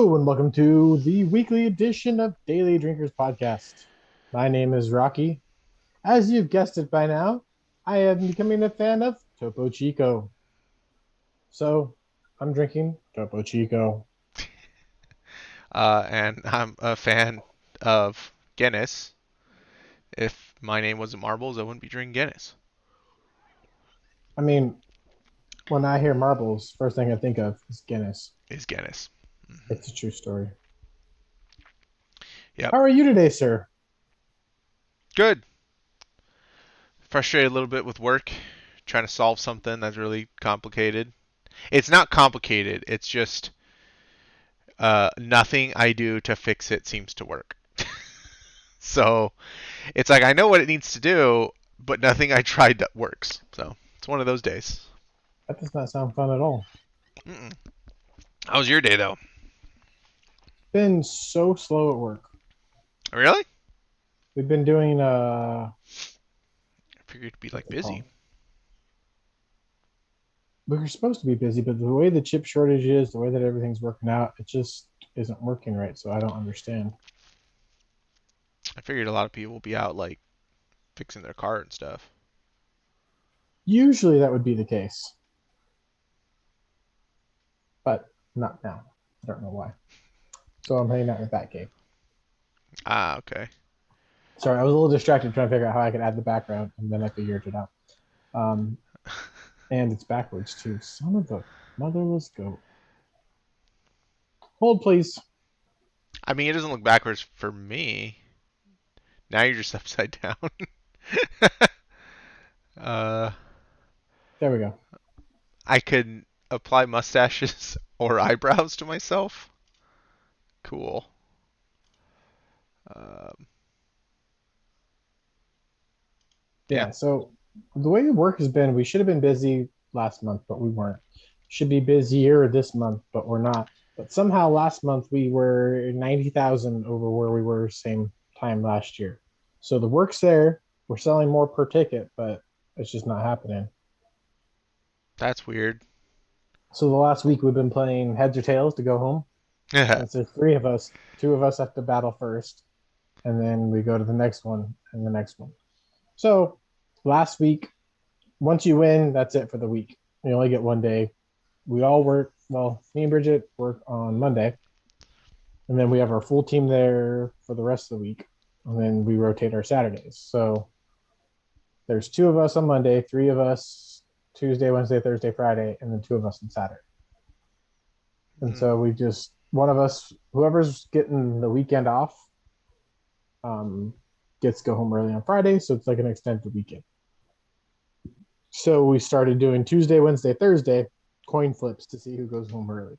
Hello and welcome to the weekly edition of Daily Drinkers Podcast. My name is Rhawky. As you've guessed it by now, I am becoming a fan of Topo Chico. So I'm drinking Topo Chico. And I'm a fan of Guinness. If my name wasn't Marbles, I wouldn't be drinking Guinness. I mean, when I hear marbles, first thing I think of is Guinness. Is Guinness. Hmm. It's a true story. Yep. How are you today, sir? Good. Frustrated a little bit with work, trying to solve something that's really complicated. It's not complicated. It's just nothing I do to fix it seems to work. So it's like I know what it needs to do, but nothing I tried that works. So it's one of those days. That does not sound fun at all. Mm-mm. How was your day though? Been so slow at work. Really? We've been doing I figured it'd be what's like it busy. called? We were supposed to be busy, but the way the chip shortage is, the way that everything's working out, it just isn't working right. So I don't understand. I figured a lot of people will be out like fixing their car and stuff. Usually that would be the case, but not now. I don't know why. So I'm hanging out in the back cave. Ah, okay. Sorry, I was a little distracted trying to figure out how I could add the background, and then I figured it out. Um, and it's backwards too. Son of a motherless goat. Hold, please. I mean, it doesn't look backwards for me. Now you're just upside down. uh, There we go. I could apply mustaches or eyebrows to myself. Cool. Um, yeah. Yeah. So the way work has been, we should have been busy last month, but we weren't. Should be busier this month, but we're not. But somehow last month we were 90,000 over where we were same time last year. So the work's there. We're selling more per ticket, but it's just not happening. That's weird. So the last week we've been playing heads or tails to go home. Since there's three of us, two of us have to battle first, and then we go to the next one and the next one. So last week, once you win, that's it for the week. You only get one day. We all work. Well, me and Bridget work on Monday, and then we have our full team there for the rest of the week, and then we rotate our Saturdays. So there's two of us on Monday, three of us Tuesday, Wednesday, Thursday, Friday, and then two of us on Saturday. And Mm, so we just one of us, whoever's getting the weekend off, um, gets to go home early on Friday, so it's like an extended weekend. So we started doing Tuesday, Wednesday, Thursday coin flips to see who goes home early.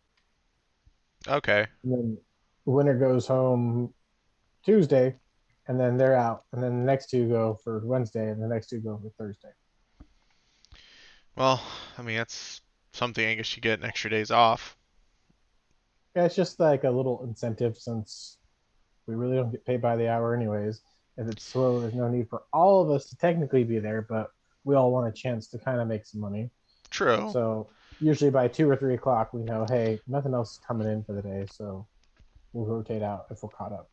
okay. And then the winner goes home Tuesday, and then they're out. And then the next two go for Wednesday, and the next two go for Thursday. Well, I mean, that's something I guess you get an extra days off. Yeah, it's just like a little incentive since we really don't get paid by the hour anyways. If it's slow, there's no need for all of us to technically be there, but we all want a chance to kind of make some money. True. So usually by 2 or 3 o'clock, we know, hey, nothing else is coming in for the day, so we'll rotate out if we're caught up.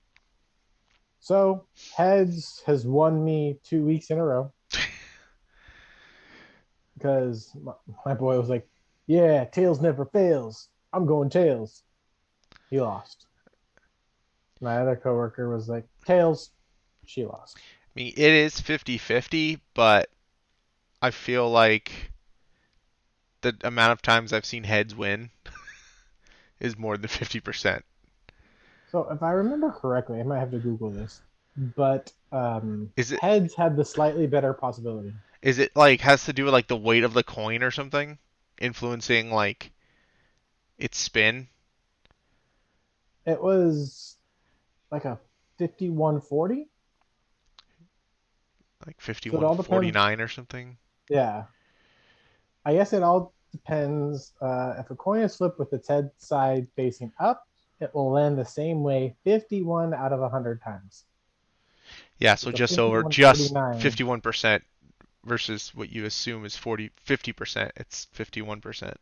So Heads has won me 2 weeks in a row because my boy was like, "Yeah, tails never fails. I'm going tails." He lost. My other coworker was like, "Tails." She lost. I mean, it is 50-50, but I feel like the amount of times I've seen heads win is more than 50%. So if I remember correctly, I might have to Google this, but Is it Heads had the slightly better possibility. is it like has to do with like the weight of the coin or something influencing like its spin? It was like a 51-40. Like So it all depends. 51-49 or something? Yeah, I guess it all depends. If a coin is flipped with its head side facing up, it will land the same way 51 out of 100 times. Yeah, If so it's a just over just 51-49, 51% versus what you assume is 50%. It's 51%.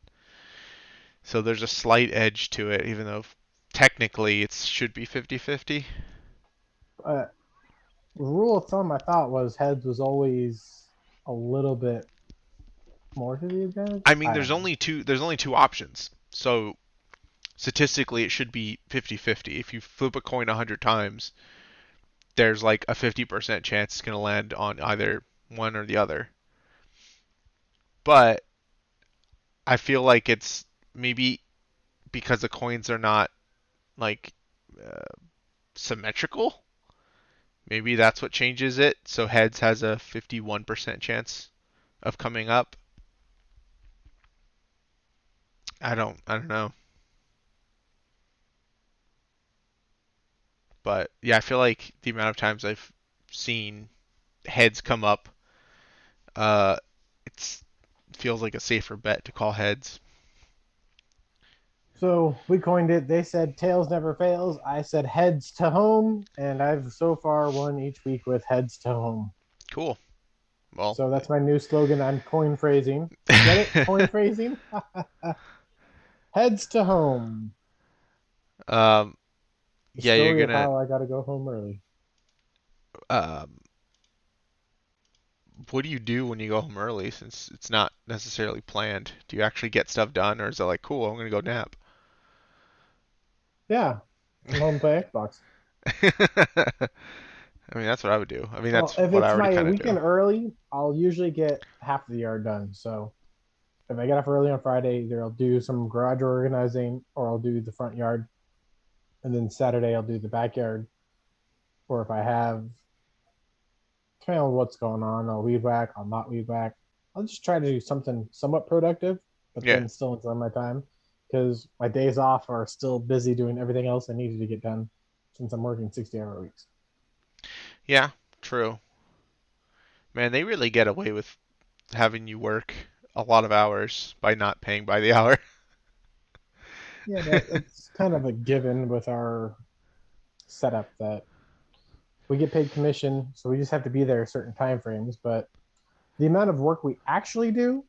So there's a slight edge to it even though technically it should be 50-50. But rule of thumb I thought was heads was always a little bit more to the advantage. I mean, I don't know. there's only two options. So statistically it should be 50-50. If you flip a coin 100 times, there's like a 50% chance it's going to land on either one or the other. But I feel like it's maybe because the coins are not like uh, symmetrical. Maybe that's what changes it. So heads has a 51% chance of coming up. I don't know. But yeah, I feel like the amount of times I've seen heads come up, uh, it's feels like a safer bet to call heads. So we coined it. They said tails never fails. I said heads to home, and I've so far won each week with heads to home. Cool. Well, So that's my new slogan. I'm coin phrasing. Get it? Coin phrasing? Heads to home. um, The yeah, you're story of gonna. how I got to go home early. Um, what do you do when you go home early since it's not necessarily planned? Do you actually get stuff done, or is it like, cool, I'm gonna go nap? Yeah, I'm home play Xbox. I mean, that's what I would do. I mean, Well, that's if what I it's already my kind of do. weekend early, I'll usually get half the yard done. So if I get up early on Friday, either I'll do some garage organizing or I'll do the front yard. And then Saturday, I'll do the backyard. Or if I have, depending on what's going on, I'll weed whack, I'll not weed whack. I'll just try to do something somewhat productive, but Yeah, then still enjoy my time because my days off are still busy doing everything else I needed to get done since I'm working 60-hour weeks. yeah, true. Man, they really get away with having you work a lot of hours by not paying by the hour. Yeah, that's kind of a given with our setup that we get paid commission, so we just have to be there certain time frames. But the amount of work we actually do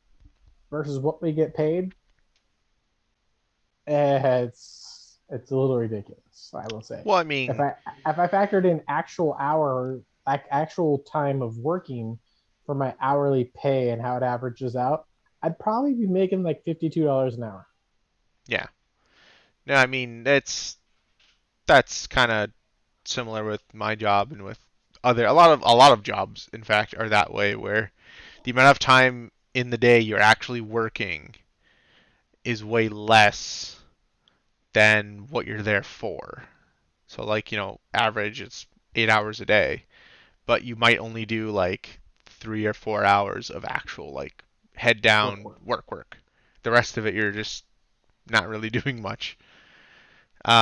versus what we get paid, it's a little ridiculous. I will say, Well, I if mean, I factored in actual hour, like actual time of working for my hourly pay and how it averages out, I'd probably be making like $52 an hour. yeah. No, I mean, that's kind of similar with my job and with other a lot of jobs in fact are that way where the amount of time in the day you're actually working is way less than what you're there for. So like, average it's 8 hours a day, but you might only do like 3 or 4 hours of actual like head Work, down work. work. The rest of it you're just not really doing much.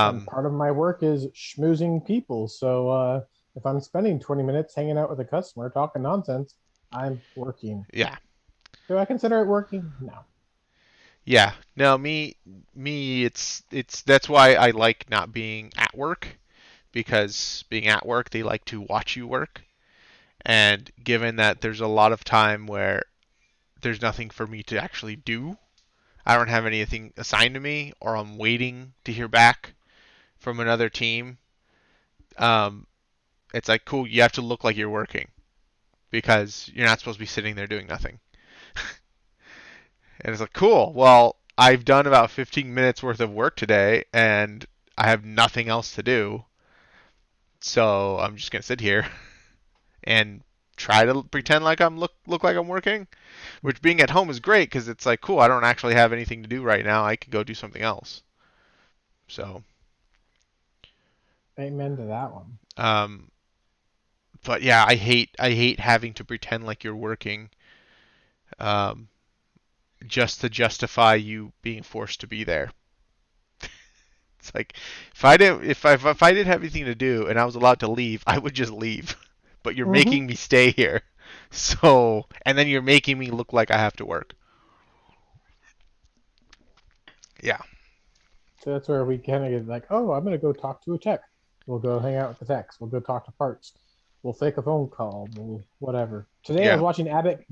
And Um part of my work is schmoozing people. So if I'm spending 20 minutes hanging out with a customer talking nonsense, I'm working. yeah. Do I consider it working? No. Yeah. No, me it's that's why I like not being at work because being at work they like to watch you work. And given that there's a lot of time where there's nothing for me to actually do, I don't have anything assigned to me or I'm waiting to hear back from another team. Um it's like cool, you have to look like you're working because you're not supposed to be sitting there doing nothing. And it's like, cool. Well, I've done about 15 minutes worth of work today and I have nothing else to do. So I'm just going to sit here and try to pretend like I'm look like I'm working, which being at home is great cuz it's like, cool, I don't actually have anything to do right now. I could go do something else. So, Amen to that one. um but yeah, I hate having to pretend like you're working um just to justify you being forced to be there. It's like if I didn't have anything to do and I was allowed to leave, I would just leave. But you're Mm-hmm. making me stay here. So, and then you're making me look like I have to work. Yeah. So that's where we kind of get like, oh, I'm going to go talk to a tech. We'll go hang out with the techs. We'll go talk to parts. We'll fake a phone call. We'll whatever. Today I was Yeah. watching Abbott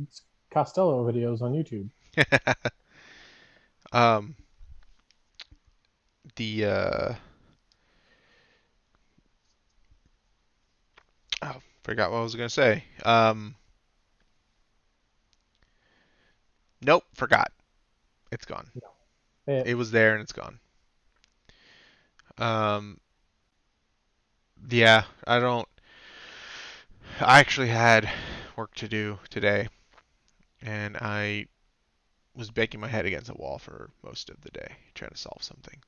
Costello videos on YouTube. um the Oh, forgot what I was gonna say. Nope, forgot. It's gone. No. It, It was there and it's gone. Um, yeah, I don't. I actually had work to do today, and I was banging my head against a wall for most of the day trying to solve something.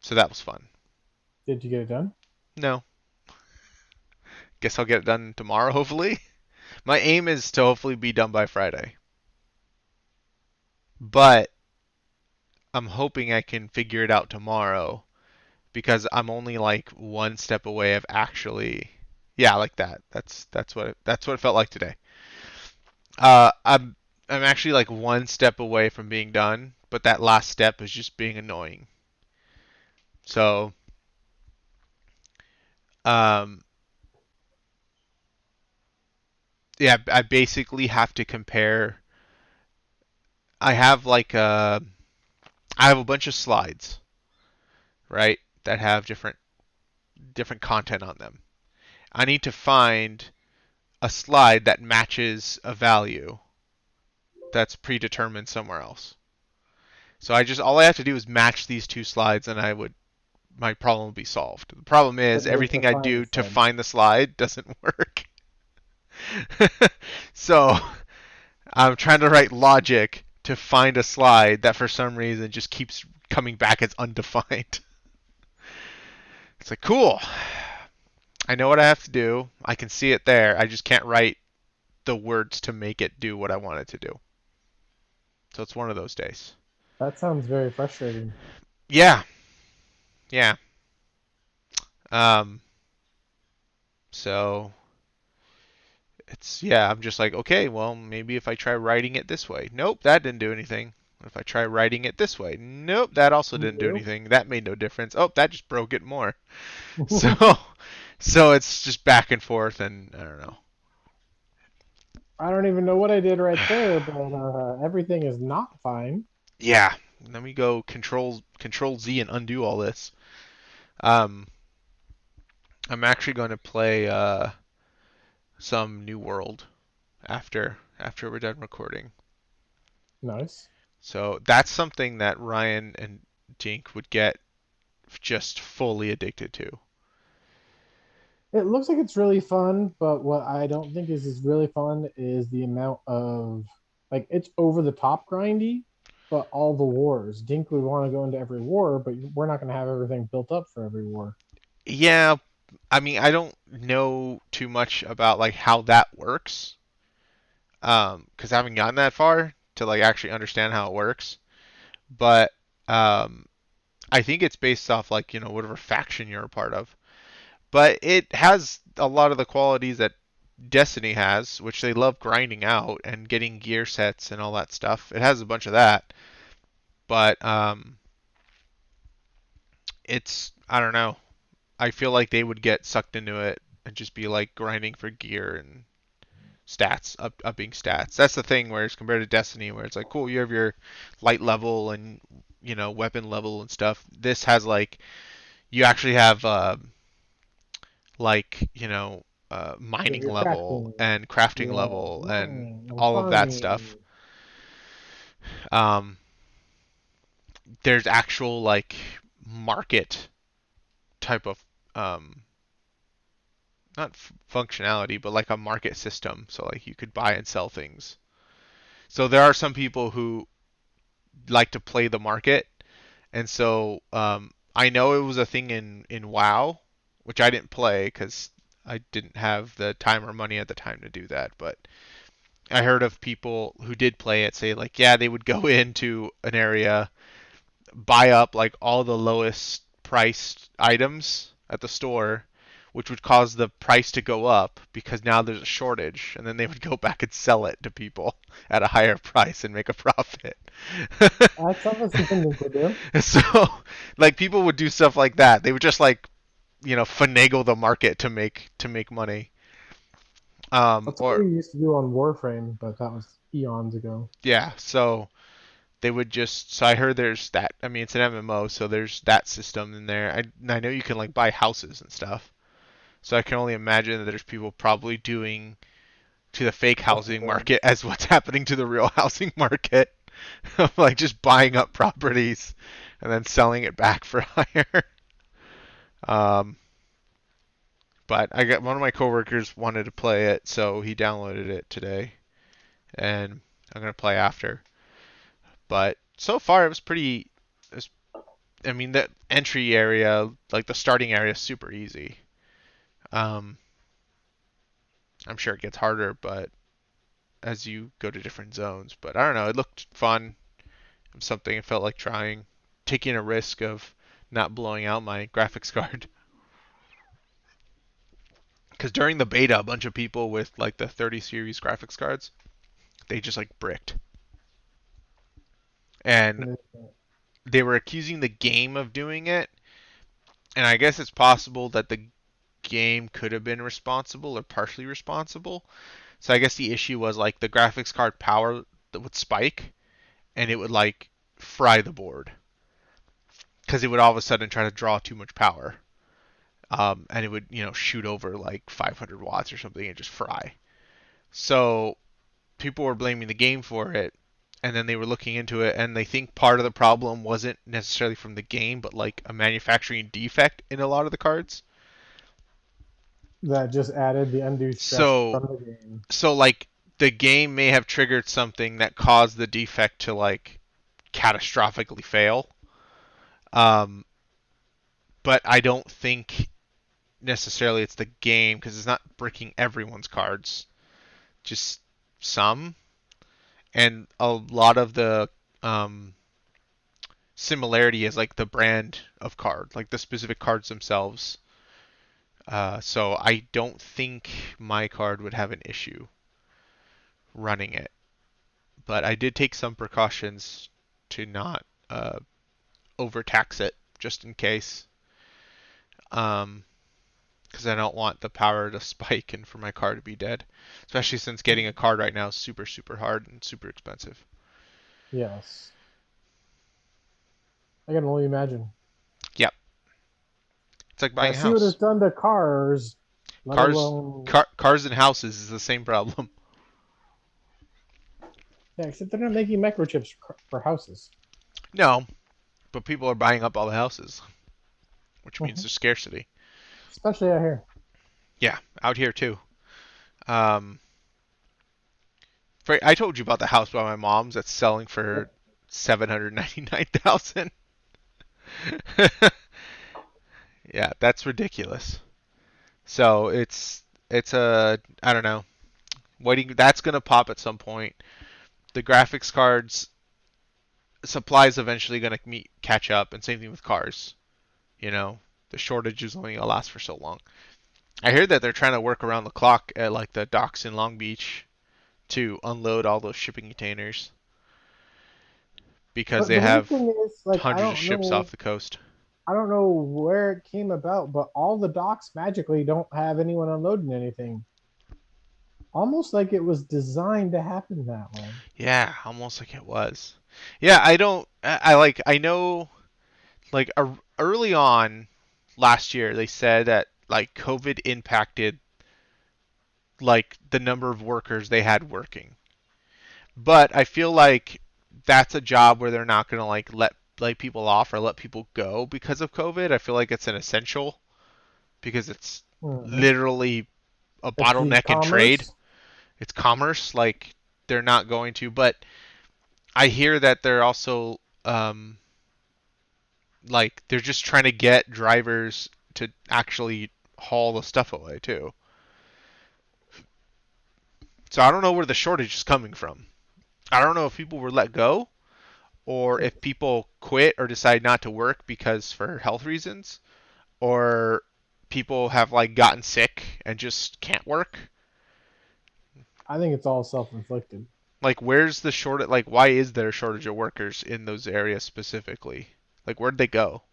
So that was fun. did you get it done? No, guess I'll get it done tomorrow, hopefully. My aim is to hopefully be done by Friday, but I'm hoping I can figure it out tomorrow because I'm only like one step away of actually, yeah, like that. That's what it felt like today. I'm actually like one step away from being done, but that last step is just being annoying. So, um, yeah, I basically have to compare. I have I have a bunch of slides, right, that have different content on them. I need to find a slide that matches a value that's predetermined somewhere else. So all I have to do is match these two slides, and my problem will be solved. The problem is But you have to everything I find the do to slide. find the slide doesn't work. So I'm trying to write logic to find a slide that for some reason just keeps coming back as undefined. It's like, cool. I know what I have to do. I can see it there. I just can't write the words to make it do what I want it to do. So it's one of those days. That sounds very frustrating. Yeah, yeah. Um, so I'm just like, okay, well, maybe if I try writing it this way. Nope, that didn't do anything. If I try writing it this way. Nope, that also didn't do Nope. anything. That made no difference. Oh, that just broke it more. So so it's just back and forth and I don't know. I don't even know what I did right there, but everything is not fine. Yeah. Let me go control Z and undo all this. Um I'm actually going to play some New World after we're done recording. Nice. So that's something that Ryan and Dink would get just fully addicted to. It looks like it's really fun, but what I don't think is really fun is the amount of like it's over the top grindy, but all the wars. Dink would want to go into every war, but we're not going to have everything built up for every war. Yeah, I mean, I don't know too much about like how that works, because I haven't gotten that far to like actually understand how it works. But um, I think it's based off like whatever faction you're a part of. But it has a lot of the qualities that Destiny has, which they love grinding out and getting gear sets and all that stuff. It has a bunch of that, but it's I don't know. I feel like they would get sucked into it and just be like grinding for gear and stats, upping stats. That's the thing where it's compared to Destiny, where it's like, cool, you have your light level and weapon level and stuff. This has like you actually have like You have mining your level crafting, and crafting yeah, level and mining and all of that stuff. farming. Um, there's actual like market type of um, not functionality, but like a market system. So like you could buy and sell things. So there are some people who like to play the market, and so I know it was a thing in WoW, which I didn't play because I didn't have the time or money at the time to do that. But I heard of people who did play it say like, yeah, they would go into an area, buy up like all the lowest priced items at the store, which would cause the price to go up because now there's a shortage, and then they would go back and sell it to people at a higher price and make a profit. That sounds like something Dink would do. So, like people would do stuff like that. They would just like finagle the market to make money. That's what Or we used to do on Warframe, but that was eons ago. yeah, so they would just. So I heard there's that. I mean, it's an MMO, so there's that system in there. I know you can like buy houses and stuff. So I can only imagine that there's people probably doing to the fake Special housing market things. as what's happening to the real housing market. Like just buying up properties and then selling it back for higher. Um, but I got one of my coworkers wanted to play it, so he downloaded it today, and I'm gonna play after. But so far, it was pretty. It was, I mean, the entry area, like the starting area, is super easy. Um, I'm sure it gets harder, but as you go to different zones. But I don't know. It looked fun. It was something I felt like trying, taking a risk of not blowing out my graphics card. Because during the beta, a bunch of people with like the 30 series graphics cards, they just like bricked, and they were accusing the game of doing it. And I guess it's possible that the game could have been responsible or partially responsible. So I guess the issue was like the graphics card power that would spike and it would like fry the board because it would all of a sudden try to draw too much power. And it would, shoot over like 500 watts or something and just fry. So people were blaming the game for it, and then they were looking into it, and they think part of the problem wasn't necessarily from the game, but like a manufacturing defect in a lot of the cards. That just added the undue stress So, from the game. so like the game may have triggered something that caused the defect to like catastrophically fail. Um, but I don't think necessarily it's the game because it's not breaking everyone's cards, just some. And a lot of the similarity is like the brand of card, like the specific cards themselves. So I don't think my card would have an issue running it, but I did take some precautions to not overtax it just in case, because I don't want the power to spike and for my card to be dead, especially since getting a card right now is super super hard and super expensive. Yes. I can only imagine. Yep, it's like I buying a see what it's house. done to cars, let Cars, alone. cars and houses is the same problem. Yeah, except they're not making microchips for houses. No, but people are buying up all the houses, which means Mhm. there's scarcity. Especially out here. Yeah, out here too. Um, I told you about the house by my mom's that's selling for Yep. 799,000. Yeah, that's ridiculous. So it's a I don't know. Waiting that's gonna pop at some point. The graphics cards supply is eventually gonna catch up, and same thing with cars. You know, the shortage is only gonna last for so long. I hear that they're trying to work around the clock at like the docks in Long Beach to unload all those shipping containers because But they the weird have thing is, like, hundreds of ships off the coast. I don't know where it came about, but all the docks magically don't have anyone unloading anything. Almost like it was designed to happen that way. Yeah, almost like it was. Yeah, I don't. I know like early on last year they said that like COVID impacted like the number of workers they had working. But I feel like that's a job where they're not gonna like let people off or let people go because of COVID. I feel like it's an essential because it's Hmm. literally a It's the bottleneck in trade. commerce. It's commerce. Like they're not going to, but I hear that they're also like they're just trying to get drivers to actually haul the stuff away too. So I don't know where the shortage is coming from. I don't know if people were let go or if people quit or decide not to work because for health reasons or people have like gotten sick and just can't work. I think it's all self-inflicted, Like where's the shortage, like why is there a shortage of workers in those areas specifically? Like where'd they go?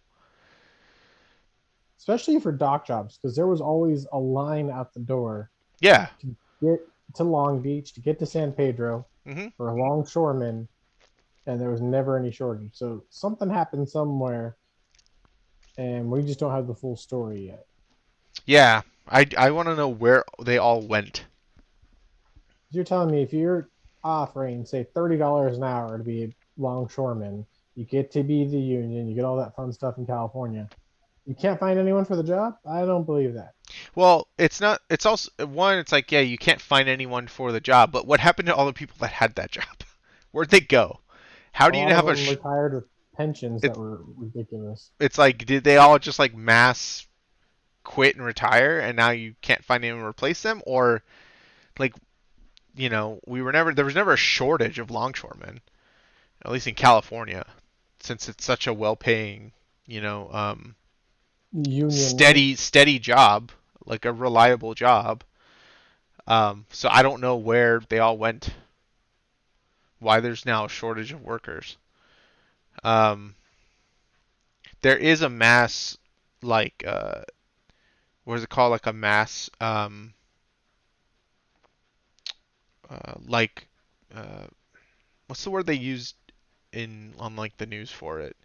especially for dock jobs, because there was always a line out the door Yeah. to get to Long Beach, to get to San Pedro Mhm. for longshoremen, and there was never any shortage. So something happened somewhere, and we just don't have the full story yet. Yeah. I want to know where they all went. You're telling me if you're offering, say, $30 an hour to be a longshoreman, you get to be the union, you get all that fun stuff in California. You can't find anyone for the job? I don't believe that. Well, it's not. It's also one. It's like, yeah, you can't find anyone for the job. But what happened to all the people that had that job? Where'd they go? How A do you lot of have them retired with pensions it? that were ridiculous. It's like, did they all just like mass quit and retire, and now you can't find anyone to replace them, or like, we were never there was never a shortage of longshoremen, at least in California, since it's such a well-paying, you know, Union work. steady job, like a reliable job. So I don't know where they all went. Why there's now a shortage of workers. Um, there is a mass, like, what is it called? Like a mass, like, uh, what's the word they used in on like the news for it?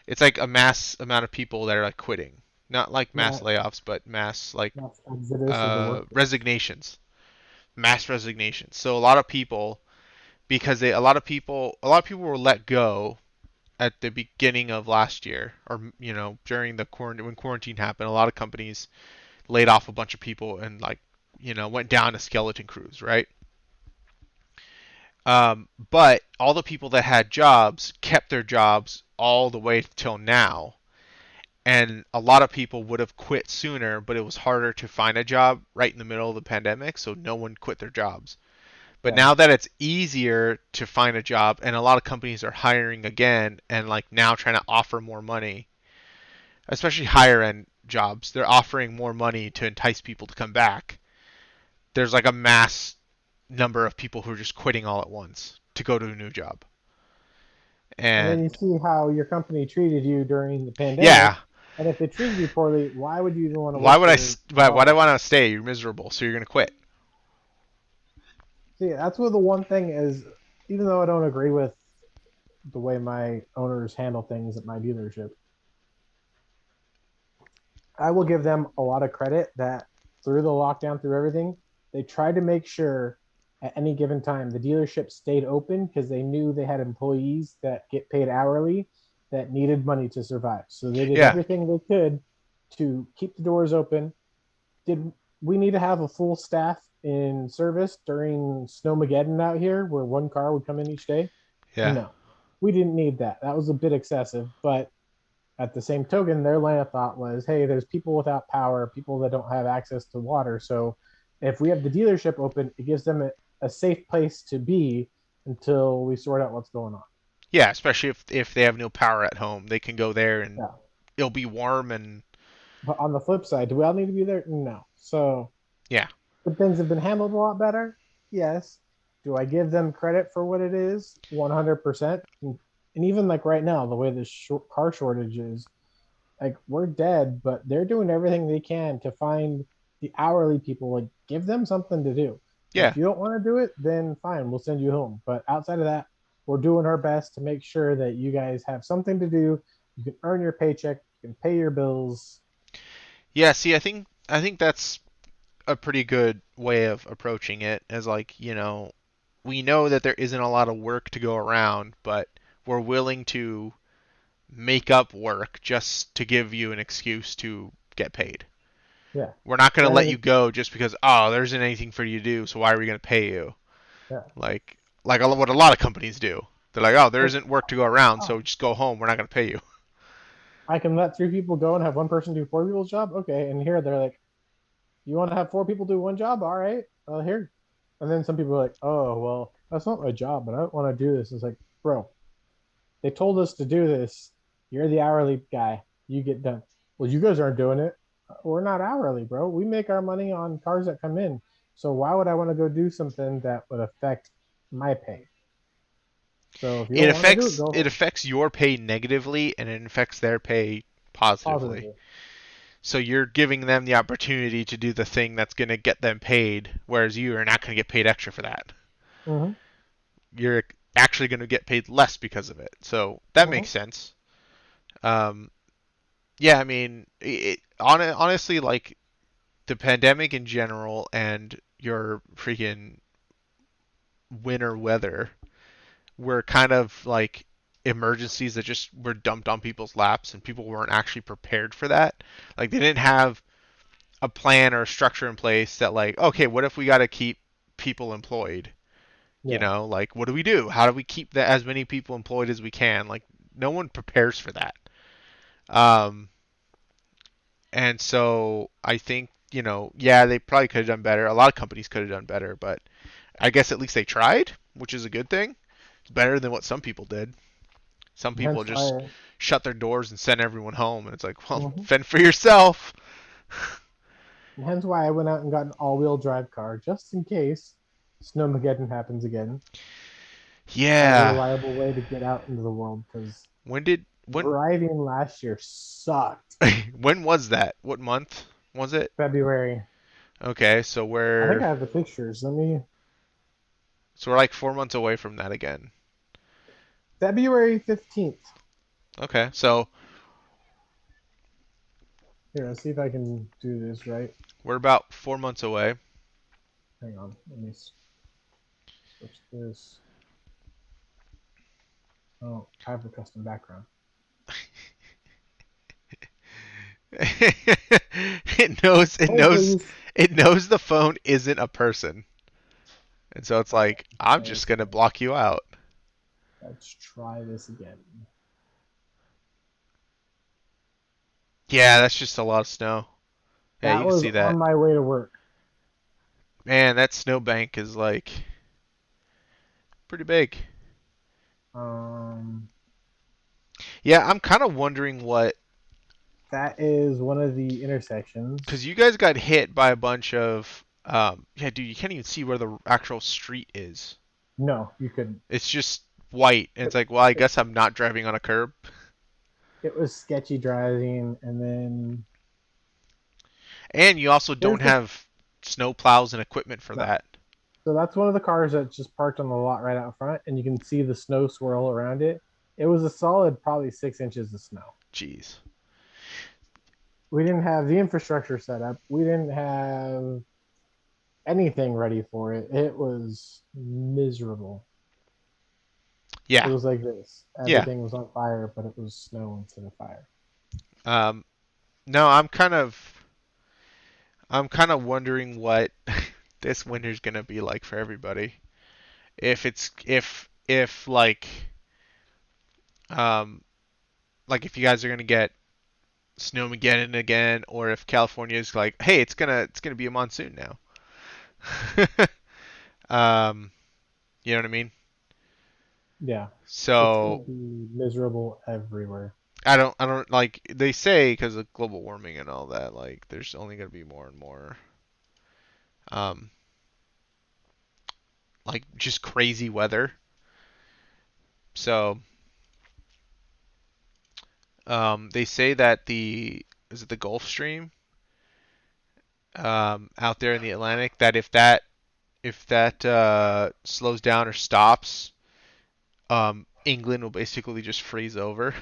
It's like a mass amount of people that are like quitting, not like mass Mass, layoffs, but mass like mass exodus of the workforce. resignations, mass resignations. So a lot of people, because a lot of people were let go at the beginning of last year, or during the quarantine when quarantine happened. A lot of companies laid off a bunch of people and like went down to skeleton crews, right? But all the people that had jobs kept their jobs all the way till now, and a lot of people would have quit sooner, but it was harder to find a job right in the middle of the pandemic, so no one quit their jobs. But Yeah. now that it's easier to find a job and a lot of companies are hiring again and like now trying to offer more money, especially higher end jobs, they're offering more money to entice people to come back. There's like a mass number of people who are just quitting all at once to go to a new job. And then you And see how your company treated you during the pandemic. yeah, And if they treated you poorly, why would you even want to why work would I there why do I tomorrow? want to stay? You're miserable, so you're going to quit. See, that's what the one thing is, even though I don't agree with the way my owners handle things at my dealership, I will give them a lot of credit that through the lockdown, through everything, they tried to make sure at any given time the dealership stayed open because they knew they had employees that get paid hourly that needed money to survive. So they did Yeah. everything they could to keep the doors open. Did we need to have a full staff in service during Snowmageddon out here where one car would come in each day? Yeah. No, we didn't need that. That was a bit excessive, but at the same token, their line of thought was, hey, there's people without power, people that don't have access to water. So if we have the dealership open, it gives them a safe place to be until we sort out what's going on. Yeah, especially if they have no power at home, they can go there and Yeah. it'll be warm and But on the flip side, do we all need to be there? No. So yeah. but things have been handled a lot better. Yes. Do I give them credit for what it is? 100%. And even like right now, the way the car shortage is, like we're dead, but they're doing everything they can to find the hourly people. Like give them something to do. And Yeah. if you don't want to do it, then fine, we'll send you home. But outside of that, we're doing our best to make sure that you guys have something to do. You can earn your paycheck, you can pay your bills. Yeah, see, I think that's a pretty good way of approaching it as like, we know that there isn't a lot of work to go around, but we're willing to make up work just to give you an excuse to get paid. Yeah. We're not going to let you Granted, go just because, oh, there isn't anything for you to do, so why are we going to pay you? yeah. Like what a lot of companies do. They're like, oh, there Like, isn't work to go around, oh, so just go home. We're not going to pay you. I can let three people go and have one person do four people's job. Okay. And here they're like, you want to have four people do one job? All right. Here. And then some people are like, oh, well, that's not my job, but I don't want to do this. It's like, bro, they told us to do this. You're the hourly guy. You get done. Well, you guys aren't doing it. We're not hourly, bro. We make our money on cars that come in. So why would I want to go do something that would affect my pay? So if you It don't want to do it, affects go it home. affects your pay negatively and it affects their pay positively. Positively. So you're giving them the opportunity to do the thing that's going to get them paid, whereas you are not going to get paid extra for that. Mm-hmm. You're actually going to get paid less because of it. So that Mm-hmm. makes sense. Um, yeah, I mean, honestly, like the pandemic in general and your freaking winter weather were kind of like emergencies that just were dumped on people's laps and people weren't actually prepared for that. Like they didn't have a plan or a structure in place that like, okay, what if we got to keep people employed? You Yeah. know, like what do we do? How do we keep that as many people employed as we can? Like no one prepares for that. Um, and so I think, yeah, they probably could have done better. A lot of companies could have done better, but I guess at least they tried, which is a good thing. It's better than what some people did. Some people Hence just why. shut their doors and send everyone home, and it's like, well, Mhm. fend for yourself. Hence why I went out and got an all-wheel drive car just in case Snowmageddon happens again. I have a Yeah. reliable way to get out into the world because When driving last year sucked. when was that? What month was it? February. Okay, so I think we're I have the pictures. Let me. so we're like 4 months away from that again. February 15th. Okay, so Here, let's see if I can do this right. we're about 4 months away. Hang on. Let me switch this. Oh, I have a custom background. it knows it Hold knows please. it knows the phone isn't a person. And so it's All right. like, I'm Let's just try gonna block you out. let's try this again. Yeah, that's just a lot of snow. Yeah, That you can was see that. on my way to work. Man, that snowbank is like pretty big. Um, Yeah, I'm kind of wondering what, that is one of the intersections. because you guys got hit by a bunch of, yeah, dude, you can't even see where the actual street is. No, you couldn't. It's just white, and It, it's like, well, I it, guess I'm not driving on a curb. it was sketchy driving, and then And you also there's don't the have snow plows and equipment for no. that. So that's one of the cars that's just parked on the lot right out front, and you can see the snow swirl around it. It was a solid probably 6 inches of snow. Jeez. We didn't have the infrastructure set up. We didn't have anything ready for it. It was miserable. It Yeah, was like this. yeah. Everything was on fire, but it was snow instead of fire. Um, no, I'm kind of wondering what this winter's gonna be like for everybody. If um like if you guys are gonna get snowmageddon again, or if California is like, hey, it's gonna be a monsoon now. um, you know what I mean? Yeah, it's gonna So be miserable everywhere. I don't like they say because of global warming and all that. Like there's only gonna be more and more um like just crazy weather. So they say that the is it the Gulf Stream out there in the Atlantic, that if that slows down or stops, England will basically just freeze over.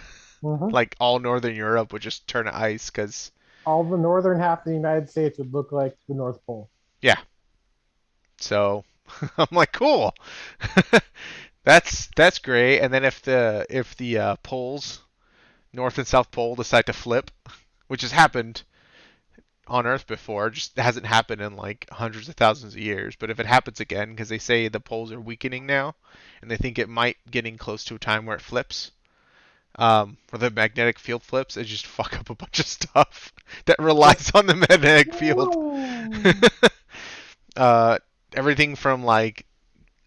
Mm-hmm. Like all northern Europe would just turn to ice because All the northern half of the United States would look like the North Pole. yeah. So I'm like, cool. That's great. And then if the poles, North and South Pole, decide to flip, which has happened on Earth before, just hasn't happened in like hundreds of thousands of years. But if it happens again, because they say the poles are weakening now, and they think it might getting close to a time where it flips, where the magnetic field flips, it just fuck up a bunch of stuff that relies on the magnetic field. uh, Everything from like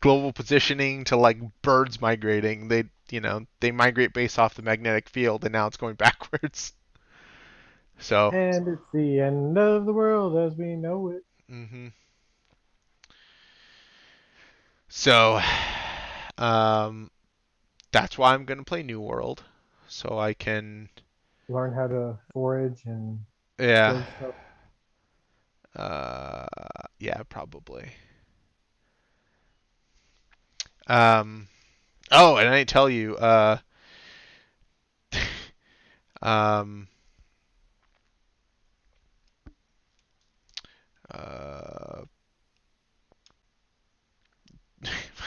global positioning to like birds migrating. They migrate based off the magnetic field, and now it's going backwards. So, And it's the end of the world as we know it. hmm so, um, that's why I'm gonna play New World, so I can, Learn how to forage and yeah, build stuff. uh, yeah, probably. Um, oh, and I didn't tell you, um,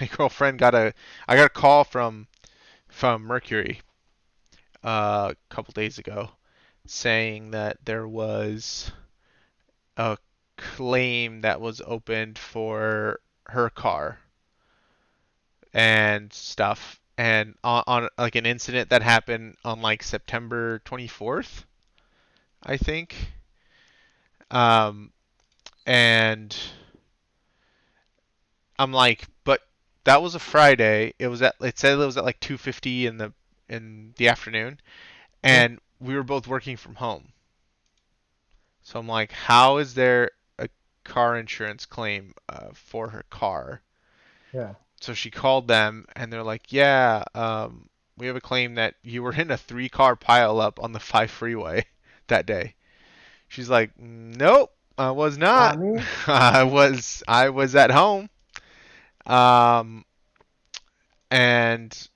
my girlfriend got a I got a call from Mercury a couple days ago saying that there was a claim that was opened for her car and stuff, and on like an incident that happened on like September 24th, I think. Um, and I'm like, but that was a Friday. It said it was at like 2:50 in the afternoon, Hmm? and we were both working from home. So I'm like, how is there a car insurance claim for her car? Yeah. So she called them, and they're like, yeah, we have a claim that you were in a three-car pileup on the 5 freeway that day. She's like, nope, I was not. Not me. I was at home. Um, and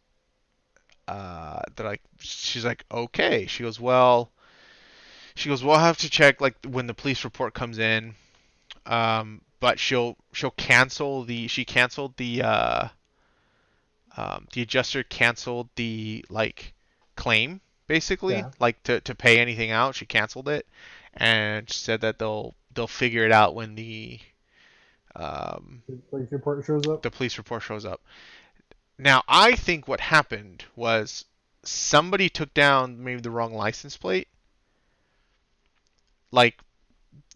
they're like, she's like, okay. She goes, we'll have to check like when the police report comes in. But she'll cancel the she canceled the adjuster canceled the like claim basically Yeah. like to pay anything out. She canceled it and said that they'll figure it out when um, The police report shows up. the police report shows up. Now I think what happened was somebody took down maybe the wrong license plate. Like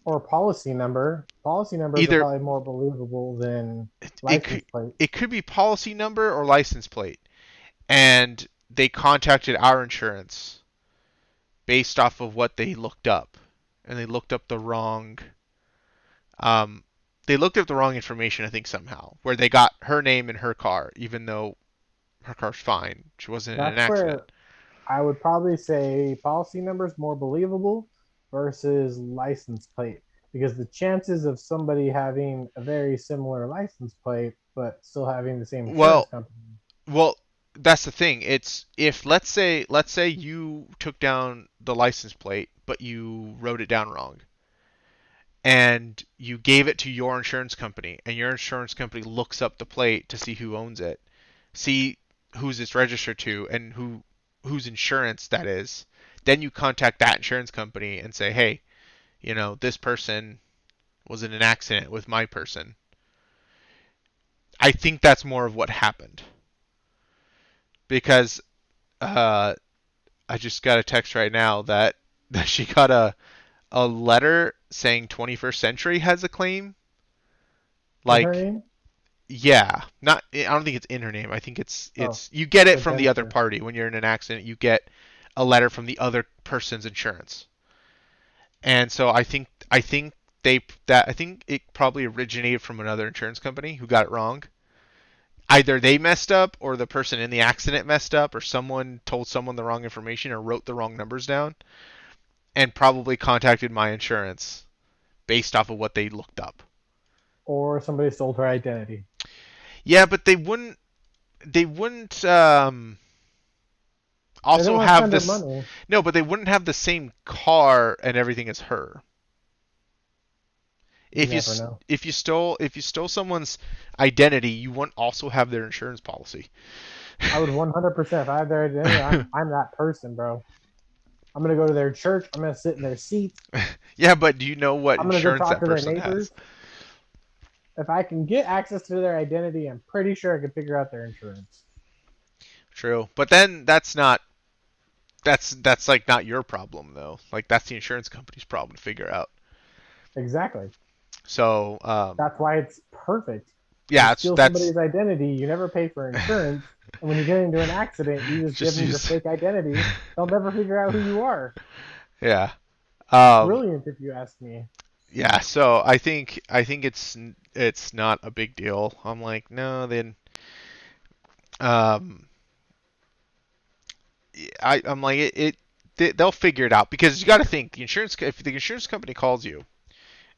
Or policy number. Policy numbers are either probably more believable than it could license plate. it could be policy number or license plate, and they contacted our insurance based off of what they looked up, and they looked up the wrong um, they looked up the wrong information. I think somehow where they got her name in her car, even though her car's fine. She wasn't in an That's accident. where I would probably say policy number is more believable versus license plate because the chances of somebody having a very similar license plate but still having the same insurance Well, company. well, that's the thing. It's if let's say you took down the license plate, but you wrote it down wrong, and you gave it to your insurance company, and your insurance company looks up the plate to see who owns it, see who's it's registered to, and whose insurance that is. Then you contact that insurance company and say, hey, this person was in an accident with my person. I think that's more of what happened because uh, I just got a text right now that she got a letter saying 21st Century has a claim. In her Like, name? yeah, not. I don't think it's in her name. I think it's Oh, it's you get it from the against other her. party when you're in an accident. You get a letter from the other person's insurance, and so I think it probably originated from another insurance company who got it wrong. Either they messed up, or the person in the accident messed up, or someone told someone the wrong information, or wrote the wrong numbers down, and probably contacted my insurance based off of what they looked up. Or somebody stole her identity. Yeah, but they wouldn't They don't also want to have spend their this. money. No, but they wouldn't have the same car and everything as her. You If you never know. if you stole someone's identity, you wouldn't also have their insurance policy. I would 100%. If I have their identity, I'm that person, bro. I'm gonna go to their church. I'm gonna sit in their seats. Yeah, but do you know what I'm gonna go insurance talk that to their person has? neighbors. If I can get access to their identity, I'm pretty sure I can figure out their insurance. True, but then that's like not your problem though. Like that's the insurance company's problem to figure out. Exactly. So That's why it's perfect. You yeah, steal that's somebody's identity, you never pay for insurance, and when you get into an accident, you just give just them your use fake identity. They'll never figure out who you are. yeah. Um, Brilliant, if you ask me. yeah, so I think it's not a big deal. I'm like, no, then um I'm like they'll figure it out because you got to think the insurance if the insurance company calls you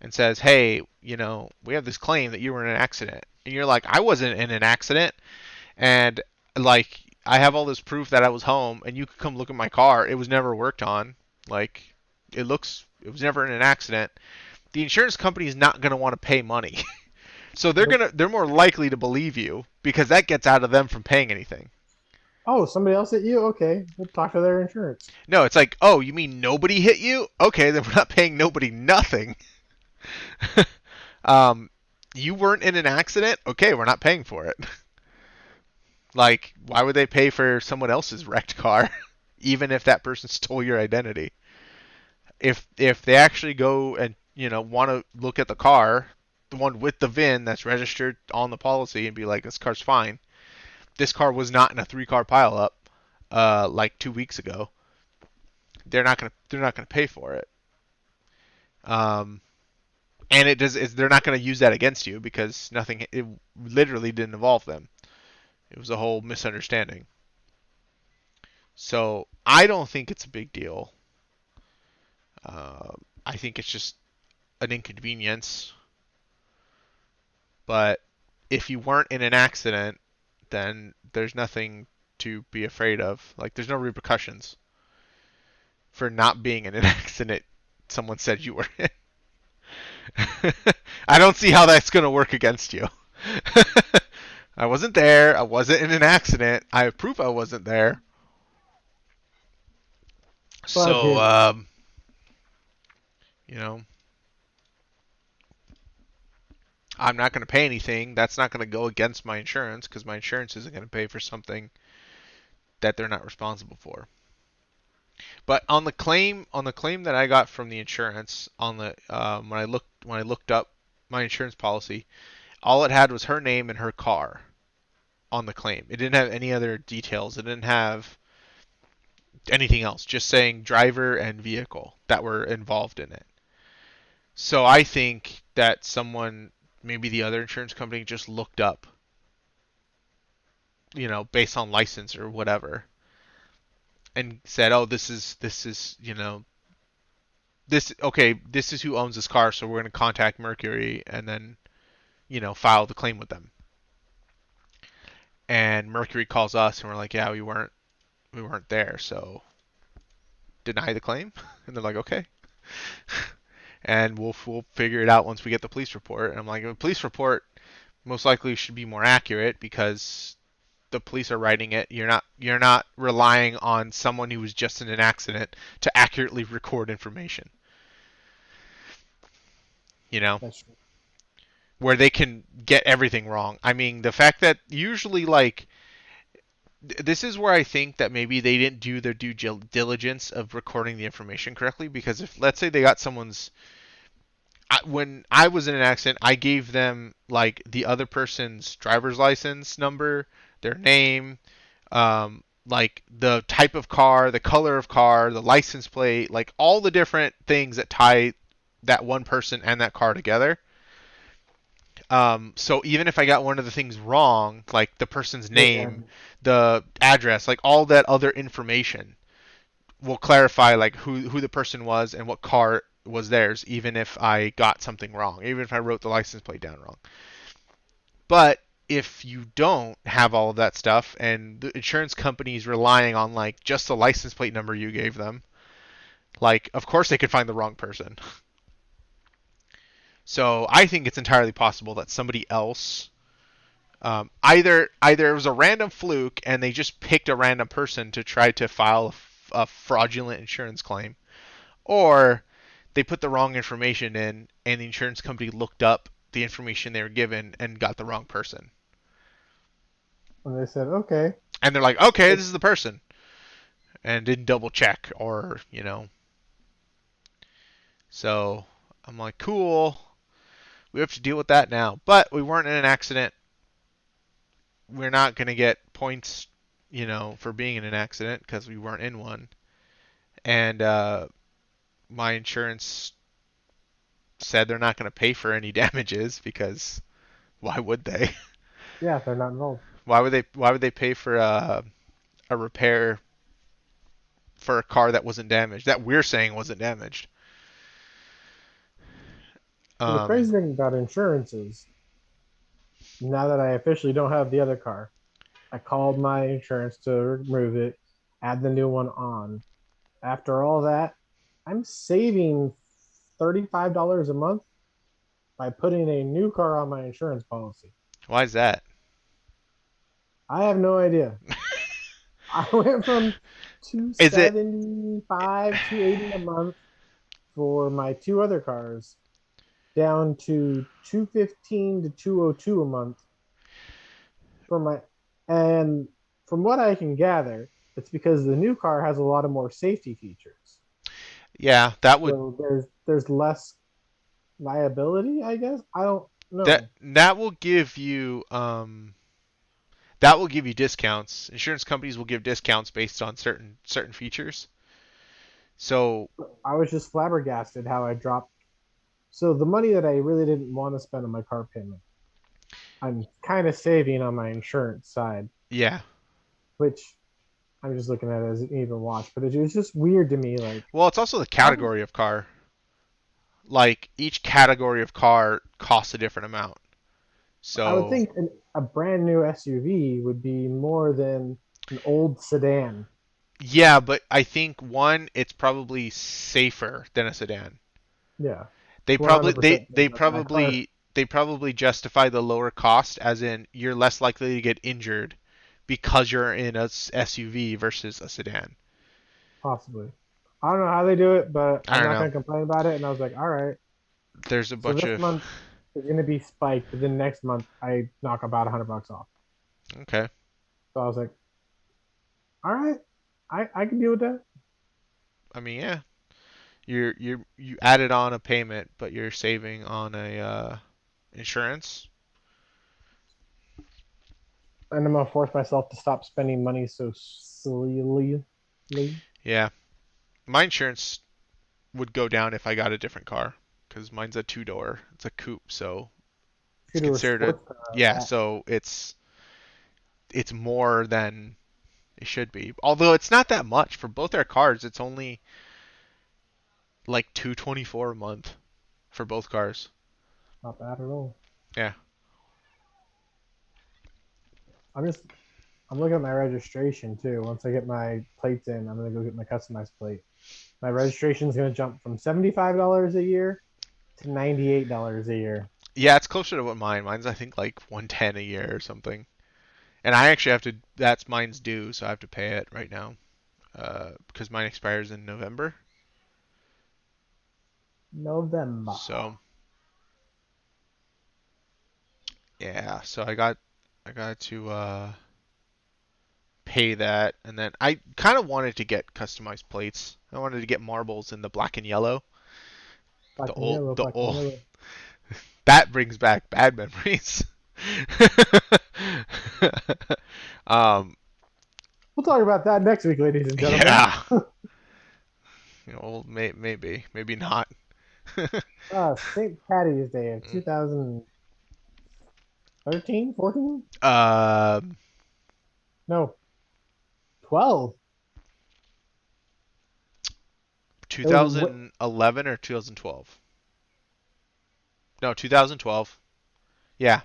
and says, "Hey, we have this claim that you were in an accident." And you're like, "I wasn't in an accident." And like I have all this proof that I was home and you could come look at my car. It was never worked on. Like it was never in an accident. The insurance company is not going to want to pay money So But they're more likely to believe you because that gets out of them from paying anything. oh, somebody else hit you? Okay, we'll talk to their insurance. No, it's like, oh, you mean nobody hit you? Okay, then we're not paying nobody nothing. um, you weren't in an accident? Okay, we're not paying for it. Like, why would they pay for someone else's wrecked car, even if that person stole your identity? If they actually go and want to look at the car, the one with the VIN that's registered on the policy, and be like, this car's fine. This car was not in a 3-car pileup, like 2 weeks ago. They're not gonna pay for it. Um, and they're not gonna use that against you because it literally didn't involve them. It was a whole misunderstanding. So I don't think it's a big deal. I think it's just an inconvenience. But if you weren't in an accident, then there's nothing to be afraid of. Like, there's no repercussions for not being in an accident someone said you were in. I don't see how that's going to work against you. I wasn't there. I wasn't in an accident. I have proof I wasn't there. But So, here's the thing. you know, I'm not going to pay anything. That's not going to go against my insurance because my insurance isn't going to pay for something that they're not responsible for. But on the claim that I got from the insurance on the when I looked up my insurance policy, all it had was her name and her car on the claim. It didn't have any other details. It didn't have anything else. Just saying driver and vehicle that were involved in it. So I think that someone, maybe the other insurance company, just looked up, based on license or whatever, and said, "Oh, this is this okay, this is who owns this car, so we're going to contact Mercury and then file the claim with them." And Mercury calls us and we're like, "Yeah, we weren't there, so deny the claim." And they're like, "Okay." And we'll figure it out once we get the police report. And I'm like, the police report most likely should be more accurate because the police are writing it. You're not relying on someone who was just in an accident to accurately record information. You know, That's true. where they can get everything wrong. I mean, the fact that usually, like, this is where I think that maybe they didn't do their due diligence of recording the information correctly, because if, let's say, they got someone's, when I was in an accident, I gave them like the other person's driver's license number, their name, like the type of car, the color of car, the license plate, like all the different things that tie that one person and that car together. So even if I got one of the things wrong, like the person's The name, the address, like all that other information will clarify like who the person was and what car was theirs, even if I got something wrong, even if I wrote the license plate down wrong. But if you don't have all of that stuff and the insurance company is relying on like just the license plate number you gave them, like of course they could find the wrong person. So I think it's entirely possible that somebody else, either it was a random fluke and they just picked a random person to try to file a fraudulent insurance claim, or they put the wrong information in and the insurance company looked up the information they were given and got the wrong person. and they said, okay, And they're like, okay, this is the person, and didn't double check, or. So I'm like, cool. We have to deal with that now. But we weren't in an accident. We're not going to get points, for being in an accident because we weren't in one. And my insurance said they're not going to pay for any damages because why would they? yeah, they're not involved. Why would they pay for a repair for a car that wasn't damaged, that we're saying wasn't damaged? So the Um, crazy thing about insurance is now that I officially don't have the other car, I called my insurance to remove it, add the new one on. After all that, I'm saving $35 a month by putting a new car on my insurance policy. Why is that? I have no idea. I went from Is it 275, 280 a month for my two other cars down to 215 to 202 a month for my and from what I can gather, it's because the new car has a lot of more safety features. yeah, that would So there's less liability, I guess. I don't that know. that will give you that will give you discounts. Insurance companies will give discounts based on certain features. So, I was just flabbergasted how I dropped. So the money that I really didn't want to spend on my car payment, I'm kind of saving on my insurance side, yeah. which I'm just looking at it as an even wash. But it was just weird to me. Like, Well, it's also the how does, category of car. Like each category of car costs a different amount. I would So, think a brand new SUV would be more than an old sedan. yeah, but I think one, it's probably safer than a sedan. Yeah, They probably they 100% they that's my car. probably they probably justify the lower cost as in you're less likely to get injured because you're in a SUV versus a sedan. Possibly. I don't know how they do it, but I I'm don't not know. going to complain about it. And I was like, all right. There's a So bunch this of month is going to be spiked, but then next month I knock about $100 off. okay. So I was like, all right, I can deal with that. I mean, yeah, you added on a payment, but you're saving on a insurance. And I'm going to force myself to stop spending money so silly. Yeah, my insurance would go down if I got a different car because mine's a two door. It's a coupe, so it's Two-door considered a sports car at yeah. that. So it's more than it should be. Although it's not that much for both our cars. It's only like 224 a month for both cars. Not bad at all. Yeah. I'm just I'm looking at my registration too. Once I get my plates in, I'm gonna go get my customized plate. My registration is gonna jump from $75 a year to $98 a year. Yeah, it's closer to what mine's I think like 110 a year or something. And I actually have to that's mine's due, so I have to pay it right now. Because mine expires in November. November. So, yeah, so I got to pay that, and then I kind of wanted to get customized plates. I wanted to get marbles in the black and yellow. Black and yellow, The black and old yellow. that brings back bad memories. um, We'll talk about that next week, ladies and gentlemen. yeah, maybe not. St. Patty's Day of 2013, 14? um, No, 12. It was. 2011 or 2012? No, 2012. Yeah.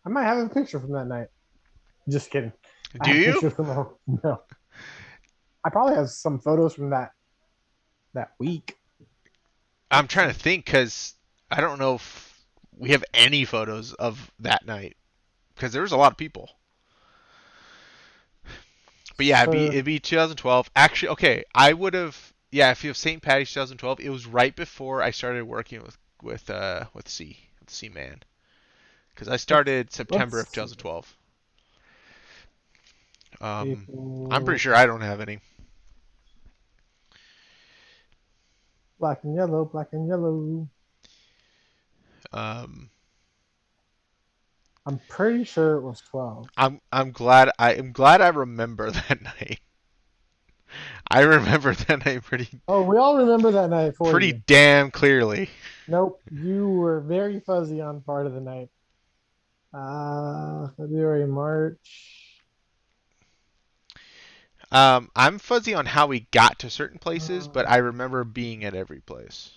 I might have a picture from that night. Just kidding. I Do have you? pictures from no. I probably have some photos from that week. I'm Let's trying see. to think because I don't know if we have any photos of that night because there was a lot of people. But yeah, So it'd be 2012. Actually, okay, I would have yeah. If you have St. Patty's 2012, it was right before I started working with C Man because I started September of let's 2012. I'm pretty people sure I don't have any. black and yellow, black and yellow. Um, I'm pretty sure it was 12. I'm glad I remember that night. I remember that night Oh, we all remember that night for pretty you. damn clearly. Nope, you were very fuzzy on part of the night. February, March. I'm fuzzy on how we got to certain places, but I Um, remember being at every place.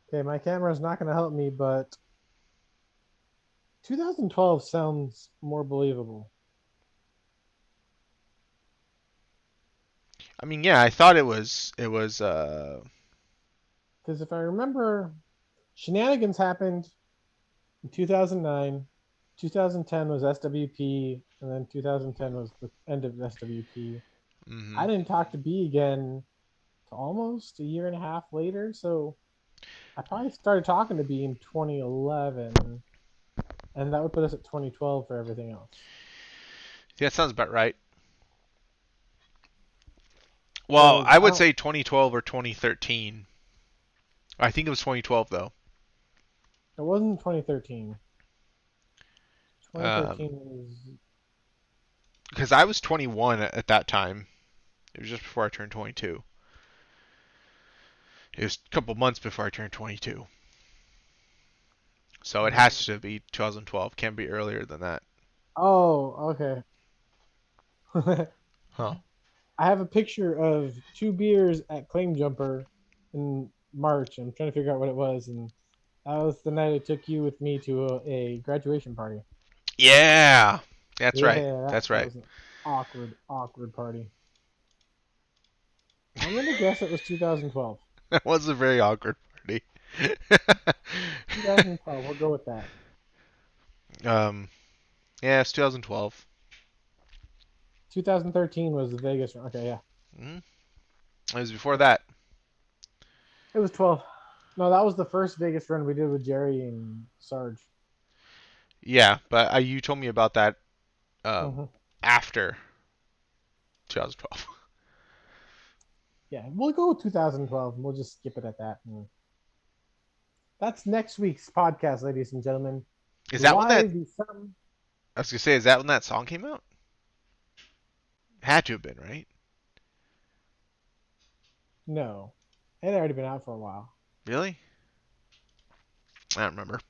okay, my camera's not going to help me, but 2012 sounds more believable. I mean, yeah, I thought it was Because if I remember, Shenanigans happened in 2009. 2010 was SWP, and then 2010 was the end of SWP. Mm-hmm. I didn't talk to B again to almost a year and a half later, so I probably started talking to B in 2011, and that would put us at 2012 for everything else. Yeah, that sounds about right. Well, Because I I would don't, say 2012 or 2013. I think it was 2012 though. it wasn't 2013. 2013 Um, was, because I was 21 at that time. It was just before I turned 22. It was a couple months before I turned 22. So it has to be 2012. Can't be earlier than that. oh, okay. Huh. I have a picture of two beers at Claim Jumper in March. I'm trying to figure out what it was, and that was the night I took you with me to a graduation party. Yeah. That's Yeah, right. That's that right. was an awkward party. I'm gonna guess it was 2012. That was a very awkward party. 2012. We'll go with that. um, yeah, it's 2012. 2013 was the Vegas. Okay, yeah, Mm-hmm. It was before that. it was 12. No, that was the first Vegas run we did with Jerry and Sarge. Yeah, but you told me about that um, Hmm. after 2012. Yeah, we'll go with 2012, and we'll just skip it at that. And that's next week's podcast, ladies and gentlemen. Is that when Why that? the sun? I was gonna say, is that when that song came out? Had to have been, right? No, it had already been out for a while. Really? I don't remember.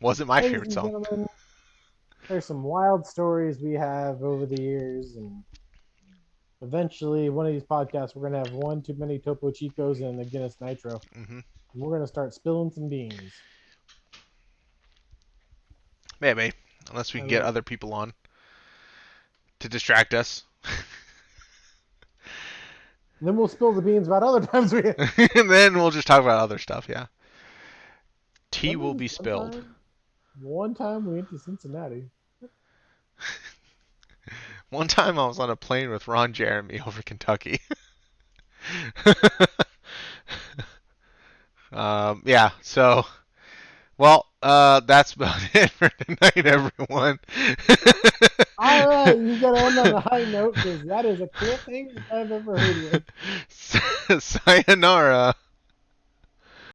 Wasn't my Ladies favorite and song. gentlemen, there's some wild stories we have over the years, and eventually, one of these podcasts, we're gonna have one too many Topo Chicos and a Guinness Nitro. Mm-hmm. And we're gonna start spilling some beans. Maybe, unless we I can get love other it. people on to distract us. And then we'll spill the beans about other times we. And then we'll just talk about other stuff. Yeah. Tea will Remember be spilled. one time we went to Cincinnati. One time I was on a plane with Ron Jeremy over Kentucky. Yeah, so, well, that's about it for tonight, everyone. All right, you got to end on a high note because that is a cliffhanger if I've ever heard one. Sayonara.